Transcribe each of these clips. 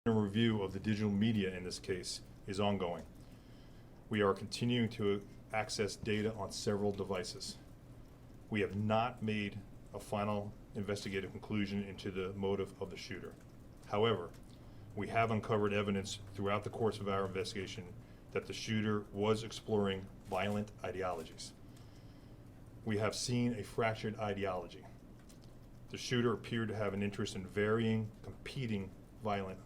A review of the digital media in this case is ongoing. We are continuing to access data on several devices. We have not made a final investigative conclusion into the motive of the shooter. However, we have uncovered evidence throughout the course of our investigation that the shooter was exploring violent ideologies. We have seen a fractured ideology. The shooter appeared to have an interest in varying, competing violent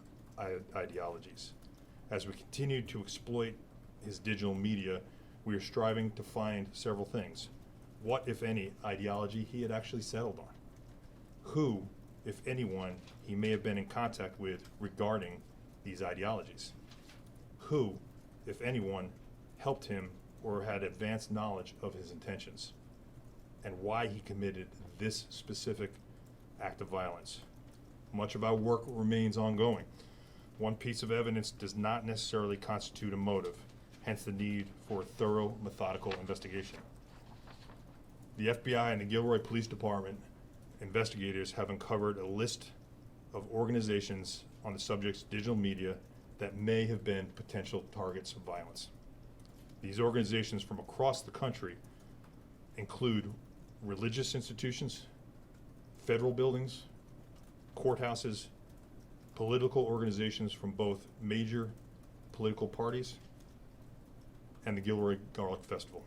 ideologies. As we continue to exploit his digital media, we are striving to find several things. What, if any, ideology he had actually settled on? Who, if anyone, he may have been in contact with regarding these ideologies? Who, if anyone, helped him or had advanced knowledge of his intentions? And why he committed this specific act of violence? Much of our work remains ongoing. One piece of evidence does not necessarily constitute a motive, hence the need for a thorough, methodical investigation. The FBI and the Gilroy Police Department investigators have uncovered a list of organizations on the subject's digital media that may have been potential targets of violence. These organizations from across the country include religious institutions, federal buildings, courthouses, political organizations from both major political parties, and the Gilroy Garlic Festival.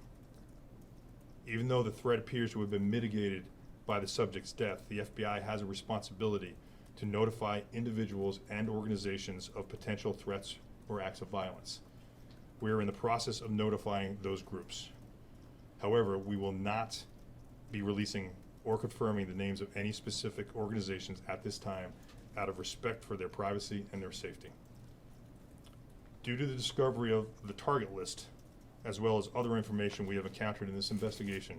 Even though the threat appears to have been mitigated by the subject's death, the FBI has a responsibility to notify individuals and organizations of potential threats or acts of violence. We are in the process of notifying those groups. However, we will not be releasing or confirming the names of any specific organizations at this time out of respect for their privacy and their safety. Due to the discovery of the target list, as well as other information we have encountered in this investigation,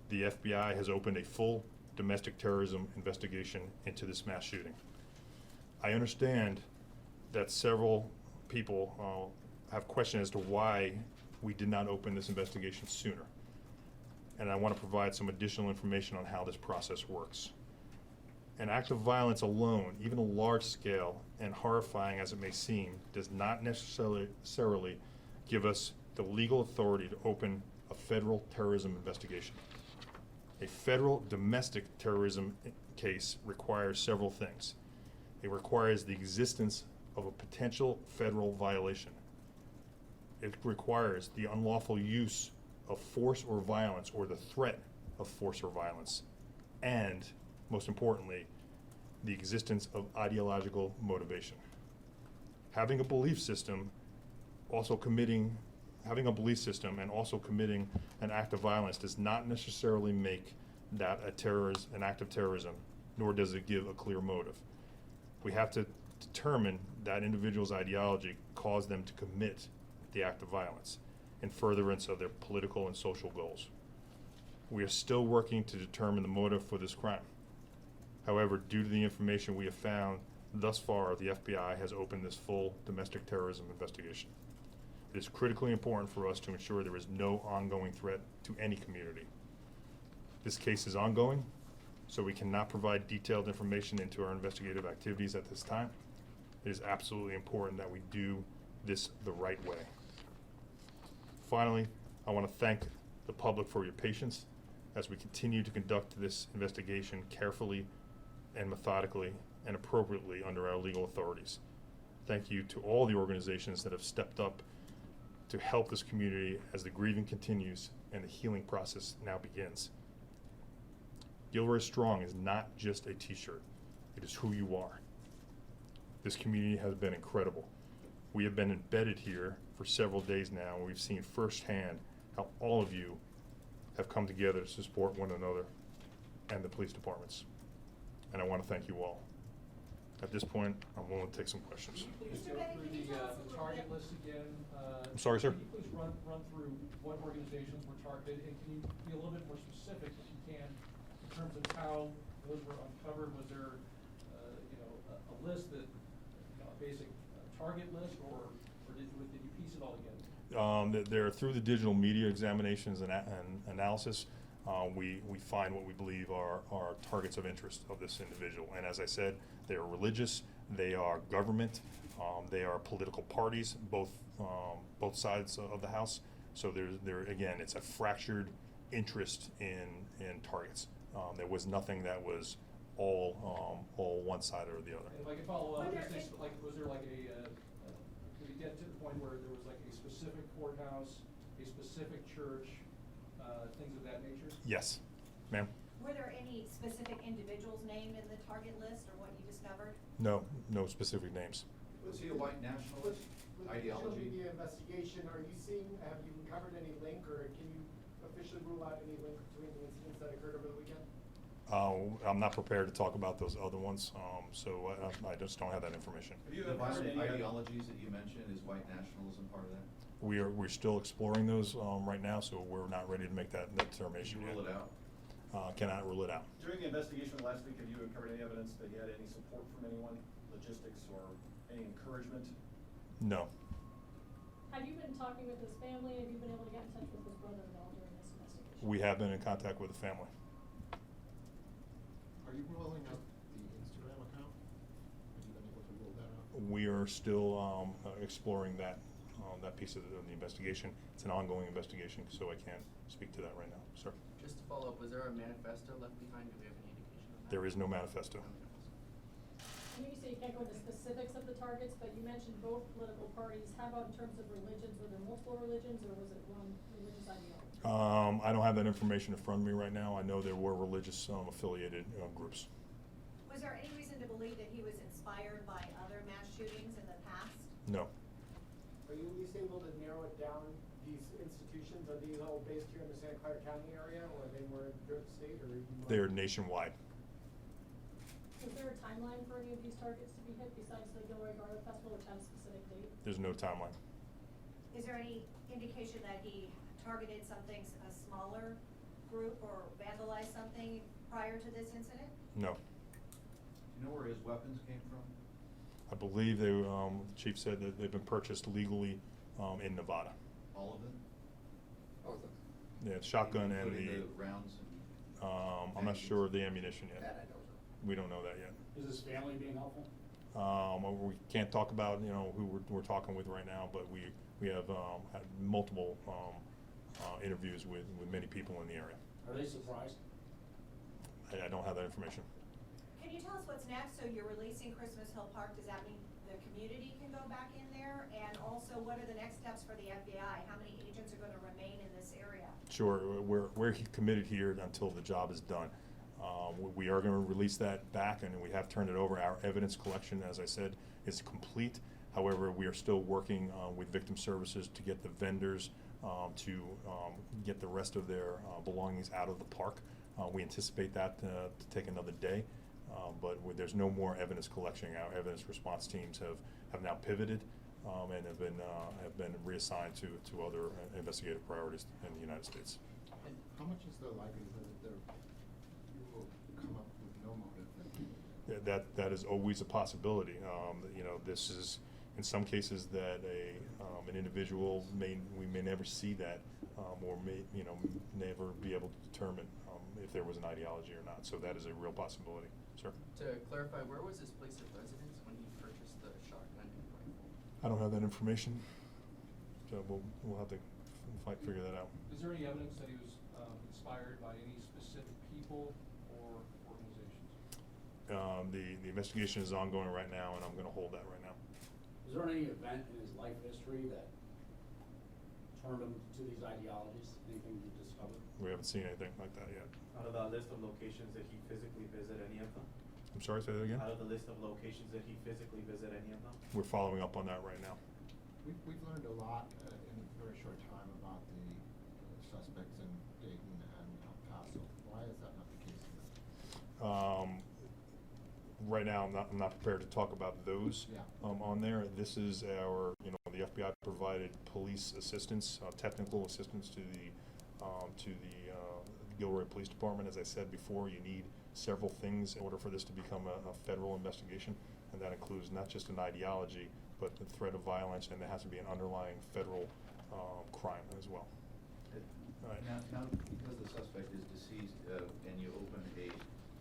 the FBI has opened a full domestic terrorism investigation into this mass shooting. I understand that several people have questioned as to why we did not open this investigation sooner. And I want to provide some additional information on how this process works. An act of violence alone, even a large scale and horrifying as it may seem, does not necessarily give us the legal authority to open a federal terrorism investigation. A federal domestic terrorism case requires several things. It requires the existence of a potential federal violation. It requires the unlawful use of force or violence or the threat of force or violence, and most importantly, the existence of ideological motivation. Having a belief system and also committing an act of violence does not necessarily make that an act of terrorism, nor does it give a clear motive. We have to determine that individual's ideology caused them to commit the act of violence in furtherance of their political and social goals. We are still working to determine the motive for this crime. However, due to the information we have found thus far, the FBI has opened this full domestic terrorism investigation. It is critically important for us to ensure there is no ongoing threat to any community. This case is ongoing, so we cannot provide detailed information into our investigative activities at this time. It is absolutely important that we do this the right way. Finally, I want to thank the public for your patience as we continue to conduct this investigation carefully and methodically and appropriately under our legal authorities. Thank you to all the organizations that have stepped up to help this community as the grieving continues and the healing process now begins. Gilroy Strong is not just a t-shirt, it is who you are. This community has been incredible. We have been embedded here for several days now, and we've seen firsthand how all of you have come together to support one another and the police departments. And I want to thank you all. At this point, I'm willing to take some questions. Can you please go through the target list again? I'm sorry, sir? Can you please run through what organizations were targeted, and can you be a little bit more specific, if you can, in terms of how those were uncovered? Was there, a list that, a basic target list, or did you piece it all together? They're through the digital media examinations and analysis. We find what we believe are targets of interest of this individual. And as I said, they are religious, They are government. They are political parties, both sides of the house. So again, it's a fractured interest in targets. There was nothing that was all one side or the other. And if I could follow up, Were there just any- like, was there like did it get to the point where there was like a specific courthouse, a specific church, things of that nature? Yes, ma'am. Were there any specific individuals named in the target list or what you discovered? No specific names. Was he a white nationalist With the ideology? digital media investigation, are you seeing, have you uncovered any link, or can you officially rule out any link between the incidents that occurred over the weekend? I'm not prepared to talk about those other ones, so I just don't have that information. Have you The ever heard violent any ideologies that you mentioned, is white nationalism part of that? We're still exploring those right now, so we're not ready to make that Did determination you yet. rule it out? Cannot rule it out. During the investigation last week, have you uncovered any evidence that you had any support from anyone, logistics or any encouragement? No. Have you been talking with his family? Have you been able to get in touch with his brother at all during this investigation? We have been in contact with the family. Are you ruling out the Instagram account? Have you been able to rule that out? We are still exploring that piece of the investigation. It's an ongoing investigation, so I can't speak to that right now, sir. Just to follow up, was there a manifesto left behind? Do we have any indication of that? There is no manifesto. I know you say you can't go into specifics of the targets, but you mentioned both political parties. How about in terms of religions? Were there multiple religions or was it one religious ideology? I don't have that information in front of me right now. I know there were religious affiliated groups. Was there any reason to believe that he was inspired by other mass shootings in the past? No. Are you at least able to narrow it down, these institutions, are these all based here in the Santa Clara County area, or are they more throughout the state, or? They're nationwide. Is there a timeline for any of these targets to be hit besides the Gilroy Garlic Festival, which had a specific date? There's no timeline. Is there any indication that he targeted something, a smaller group, or vandalized something prior to this incident? No. Do you know where his weapons came from? I believe the chief said that they've been purchased legally in Nevada. All of them? Both of them. Yeah, shotgun and Including the, rounds and? I'm not sure of the ammunition yet. That I know. We don't know that yet. Is his family being helpful? We can't talk about, who we're talking with right now, but we have had multiple interviews with many people in the area. Are they surprised? I don't have that information. Can you tell us what's next? So you're releasing Christmas Hill Park, does that mean the community can go back in there? And also, what are the next steps for the FBI? How many agents are gonna remain in this area? Sure, we're committed here until the job is done. We are going to release that back, and we have turned it over. Our evidence collection, as I said, is complete. However, we are still working with victim services to get the vendors to get the rest of their belongings out of the park. We anticipate that to take another day, but there's no more evidence collection. Our evidence response teams have now pivoted and have been reassigned to other investigative priorities in the United States. And how much is the likelihood that you will come up with no motive? Yeah, that is always a possibility. This is, in some cases, that an individual we may never see that, or may never be able to determine if there was an ideology or not. So that is a real possibility, sir. To clarify, where was his place of residence when he purchased the shotgun and rifle? I don't have that information, so we'll have to figure that out. Is there any evidence that he was inspired by any specific people or organizations? The investigation is ongoing right now, and I'm going to hold that right now. Is there any event in his life history that turned him to these ideologies? Anything you discovered? We haven't seen anything like that yet. Out of the list of locations, did he physically visit any of them? I'm sorry, say that again? Out of the list of locations, did he physically visit any of them? We're following up on that right now. We've learned a lot in a very short time about the suspects in Dayton and El Paso. Why is that not the case here? Right now, I'm not prepared to talk about those on there. This is our, the FBI provided police assistance, technical assistance to the Gilroy Police Department. As I said before, you need several things in order for this to become a federal investigation, and that includes not just an ideology, but the threat of violence, and there has to be an underlying federal crime as well. Right. Now, because the suspect is deceased, and you open a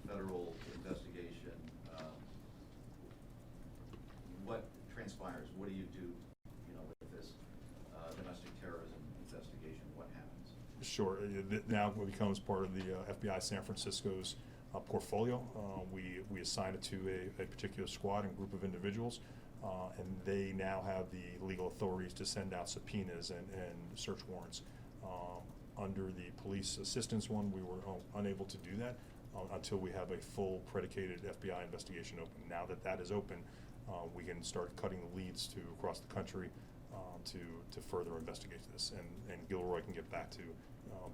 federal investigation, what transpires? What do you do, you know, with this domestic terrorism investigation? What happens? Sure. Now it becomes part of the FBI San Francisco's portfolio. We assign it to a particular squad and group of individuals, and they now have the legal authorities to send out subpoenas and search warrants. Under the police assistance one, we were unable to do that until we have a full predicated FBI investigation open. Now that that is open, we can start cutting the leads to across the country to further investigate this, and Gilroy can get back to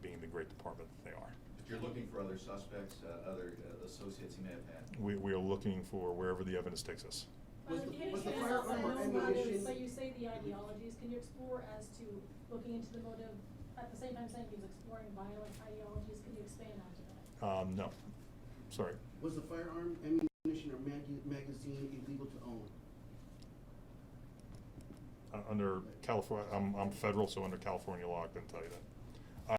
being the great department that they are. If you're looking for other suspects, other associates he may have had. We are looking for wherever the evidence takes us. Can you was the say firearm something or else about it? ammunition- But you say the ideologies, can you explore as to looking into the motive, at the same time saying he was exploring violent ideologies, can you expand onto that? No, sorry. Was the firearm, ammunition, or magazine illegal to own? Under California, I'm federal, so under California law, I couldn't tell you that.